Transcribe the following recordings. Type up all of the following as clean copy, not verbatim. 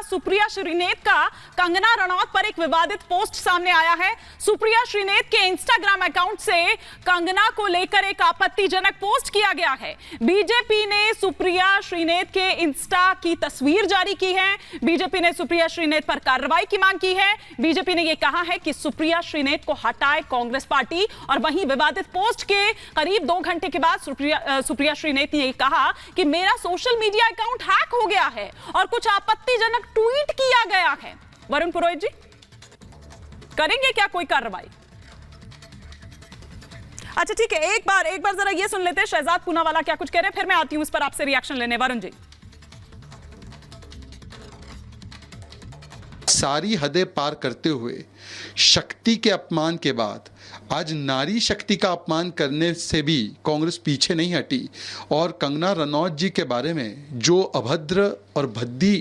मामला सुप्रिया श्रीनेत का। कंगना रनौत पर एक विवादित पोस्ट सामने आया है। सुप्रिया श्रीनेत के इंस्टाग्राम अकाउंट से कंगना को लेकर एक आपत्तिजनक पोस्ट किया गया है। बीजेपी ने सुप्रिया श्रीनेत के इंस्टा की तस्वीर जारी की है। बीजेपी ने सुप्रिया श्रीनेत पर कार्रवाई की मांग की है। बीजेपी ने यह कहा है कि सुप्रिया श्रीनेत को हटाए कांग्रेस पार्टी। और वहीं विवादित पोस्ट के करीब 2 घंटे के बाद सुप्रिया श्रीनेत ने कहा कि मेरा सोशल मीडिया अकाउंट हैक हो गया है और कुछ आपत्तिजनक ट्वीट किया गया है। वरुण पुरोहित जी, करेंगे क्या कोई कार्रवाई? अच्छा ठीक है, एक बार जरा ये सुन लेते हैं शहजाद पूनावाला क्या कुछ कह रहे हैं, फिर मैं आती हूं इस पर आपसे रिएक्शन लेने। वरुण जी, सारी हदें पार करते हुए शक्ति के अपमान के बाद आज नारी शक्ति का अपमान करने से भी कांग्रेस पीछे नहीं हटी। और कंगना रनौत जी के बारे में जो अभद्र और भद्दी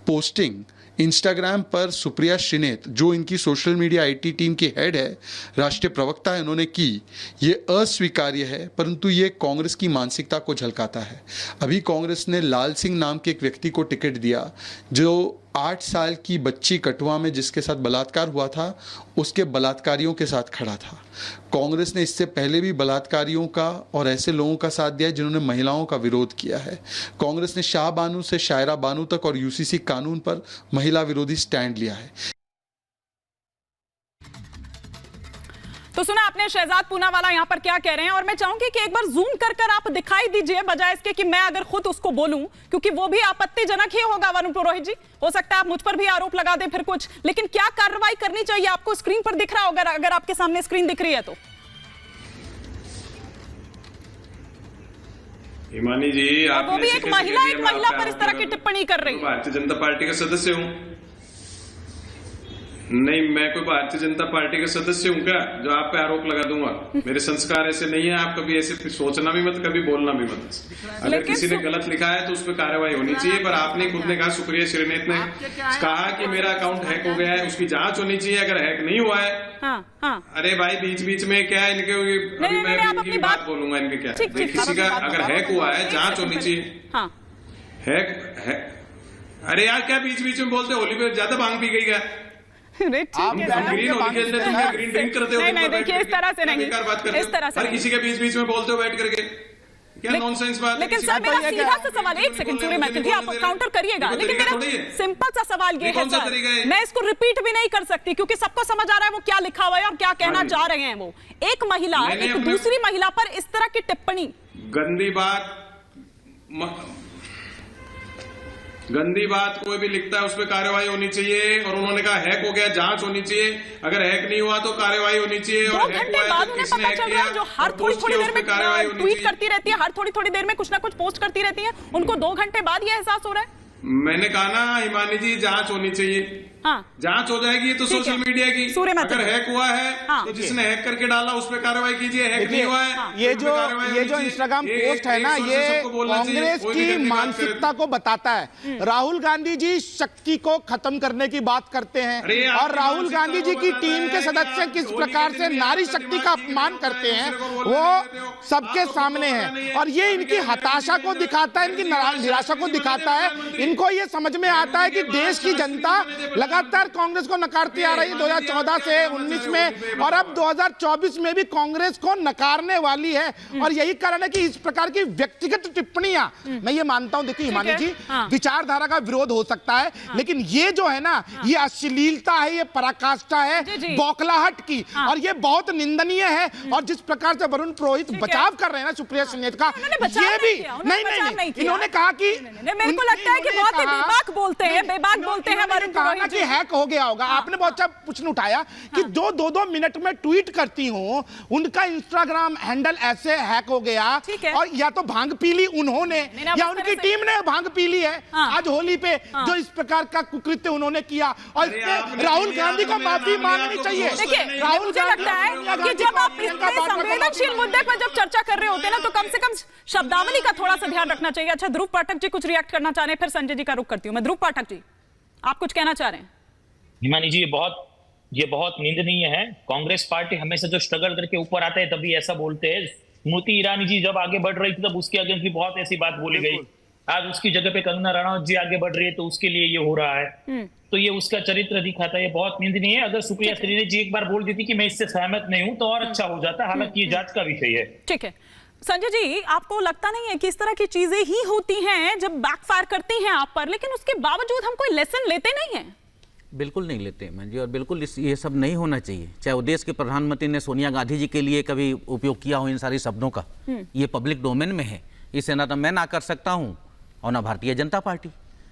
पोस्टिंग इंस्टाग्राम पर सुप्रिया श्रीनेत, जो इनकी सोशल मीडिया आईटी टीम की हेड है, राष्ट्रीय प्रवक्ता है, उन्होंने की, ये अस्वीकार्य है। परंतु ये कांग्रेस की मानसिकता को झलकाता है। अभी कांग्रेस ने लाल सिंह नाम के एक व्यक्ति को टिकट दिया जो 8 साल की बच्ची कठुआ में जिसके साथ बलात्कार हुआ था, उसके बलात्कारियों के साथ खड़ा था। कांग्रेस ने इससे पहले भी बलात्कारियों का और ऐसे लोगों का साथ दिया जिन्होंने महिलाओं का विरोध किया है। कांग्रेस ने शाह बानू से शायरा बानू तक और यूसीसी कानून पर महिला विरोधी स्टैंड लिया है। तो सुना आपने शहजाद पूनावाला यहां पर क्या कह रहे हैं। और मैं चाहूंगी कि एक बार जूम कर आप दिखाई दीजिए, बजाय इसके कि मैं अगर खुद उसको बोलूं, क्योंकि वो भी आपत्तिजनक ही होगा। वरुण पुरोहित जी, हो सकता है आप मुझ पर भी आरोप लगा दें फिर कुछ, लेकिन क्या कार्रवाई करनी चाहिए? आपको स्क्रीन पर दिख रहा होगा, अगर आपके सामने स्क्रीन दिख रही है तो। हिमानी जी, आप वो भी एक महिला पर इस तरह की टिप्पणी कर रही है। भारतीय जनता पार्टी का सदस्य हूं। नहीं, मैं कोई भारतीय जनता पार्टी का सदस्य हूं क्या जो आप पे आरोप लगा दूंगा? मेरे संस्कार ऐसे नहीं है। आप कभी ऐसे सोचना भी मत, कभी बोलना भी मत। अगर किसी ने गलत लिखा है तो उस पर कार्रवाई होनी चाहिए। पर आपने खुद ने कहा, सुप्रिया श्रीनेत ने कहा कि मेरा अकाउंट हैक हो गया है, उसकी जांच होनी चाहिए। अगर हैक नहीं हुआ है, अरे भाई बीच बीच में क्या इनके, अभी मैं इनकी बात बोलूंगा, इनके क्या किसी का अगर हैक हुआ है जांच होनी चाहिए। हैक अरे यार क्या बीच बीच में बोलते? होली पे ज्यादा भांग पी गई क्या? ग्रीन ड्रिंक करते हो? नहीं, देखिए इस तरह से नहीं, इस तरह से किसी के बीच बीच में बोलते हो बैठ करके, क्या नॉनसेंस बात है? लेकिन सर मेरा सीधा सा सवाल, एक सेकंड सूर्य मैथिल जी, आप काउंटर करिएगा, लेकिन मेरा सिंपल सा सवाल ये है सर, मैं इसको रिपीट भी नहीं कर सकती क्योंकि सबको समझ आ रहा है वो क्या लिखा हुआ है और क्या कहना चाह रहे हैं। वो एक महिला एक दूसरी महिला पर इस तरह की टिप्पणी, गंदी बात कोई भी लिखता है उस पर कार्रवाई होनी चाहिए। और उन्होंने कहा हैक हो गया, जांच होनी चाहिए। अगर हैक नहीं हुआ तो कार्रवाई होनी चाहिए। और 2 घंटे बाद उन्हें पता चल रहा है जो हर थोड़ी देर में ट्वीट करती रहती है, हर थोड़ी देर में कुछ ना कुछ पोस्ट करती रहती है, उनको 2 घंटे बाद यह एहसास हो रहा है। मैंने कहा ना हिमानी जी, जांच होनी चाहिए। जांच हो जाएगी तो सोशल मीडिया की। अगर हैक हुआ है तो जिसने हैक करके डाला उस पर कार्रवाई कीजिए। हैक नहीं हुआ है, ये जो इंस्टाग्राम पोस्ट है ना, ये कांग्रेस की मानसिकता को बताता है। राहुल गांधी जी शक्ति को खत्म करने की बात करते हैं और राहुल गांधी जी की टीम के सदस्य किस प्रकार से नारी शक्ति का अपमान करते हैं वो सबके सामने है। और ये इनकी हताशा को दिखाता है, इनकी निराशा को दिखाता है। इनको ये समझ में आता है कि देश की जनता लगातार कांग्रेस को नकारती आ रही है 2014 से 19 में, और अब 2024 में भी कांग्रेस को नकारने वाली है। और यही कारण है कि इस प्रकार की व्यक्तिगत टिप्पणियां, मैं ये मानता हूं, देखिए हिमानी जी, विचारधारा का विरोध हो सकता है, लेकिन ये जो है ना, ये अश्लीलता है, ये पराकाष्ठा है, बौखलाहट की, और ये बहुत निंदनीय है। और जिस प्रकार से वरुण पुरोहित बचाव कर रहे हैं ना सुप्रिया श्रीनेत का, ये भी नहीं, इन्होंने कहा कि मेरे को लगता है कि बहुत ही बेबाक बोलते हैं वरुण पुरोहित जी। हैक हो गया होगा। आपने बहुत अच्छा प्रश्न उठाया कि जो 2-2 मिनट में ट्वीट करती हूं, उनका इंस्टाग्राम हैंडल ऐसे हैक हो गया, और या तो भांग पी ली उन्होंने या उनकी टीम ने भांग पी ली है आज होली पे, जो इस प्रकार का कुकृत्य उन्होंने किया। और इसमें राहुल गांधी को माफी मांगनी चाहिए। देखिए राहुल, मुझे लगता है कि जब आप इतने संवेदनशील मुद्दे पर जब चर्चा कर रहे होते हैं ना, तो कम से कम शब्दावली का थोड़ा सा ध्यान रखना चाहिए। अच्छा, ध्रुव पाठक जी कुछ रिएक्ट करना चाह रहे हैं, फिर संजय जी का रुख करती हूँ मैं। ध्रुव पाठक जी, आप कुछ कहना चाह रहे हैं? हिमानी जी, ये बहुत निंदनीय है। कांग्रेस पार्टी हमेशा जो स्ट्रगल करके ऊपर आते हैं तभी ऐसा बोलते हैं। स्मृति ईरानी जी जब आगे बढ़ रही थी तब उसके अगेंस्ट भी बहुत ऐसी बात बोली गई आज उसकी जगह पे कंगना रनौत जी आगे बढ़ रही है तो उसके लिए ये हो रहा है। तो ये उसका चरित्र दिखाता है, ये बहुत निंदनीय है। अगर सुप्रिया श्रीनेत जी एक बार बोल देती कि मैं इससे सहमत नहीं हूं तो और अच्छा हो जाता, हालांकि ये जांच का विषय है। ठीक है संजय जी, आपको लगता नहीं है कि इस तरह की चीजें ही होती हैं जब बैकफायर करती हैं आप पर, लेकिन उसके बावजूद हम कोई लेसन लेते नहीं हैं? बिल्कुल नहीं लेते मैं जी, और बिल्कुल ये सब नहीं होना चाहिए। चाहे वो देश के प्रधानमंत्री ने सोनिया गांधी जी के लिए कभी उपयोग किया हो इन सारी शब्दों का, ये पब्लिक डोमेन में है। इसे ना तो मैं ना कर सकता हूँ और ना भारतीय जनता पार्टी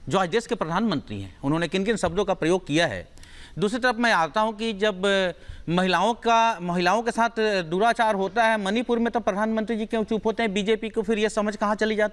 जो आज देश के प्रधानमंत्री हैं उन्होंने किन किन शब्दों का प्रयोग किया है। दूसरी तरफ मैं आता हूं कि जब महिलाओं के साथ दुराचार होता है मणिपुर में, तो प्रधानमंत्री जी क्यों चुप होते हैं? बीजेपी को फिर ये समझ कहाँ चली जाती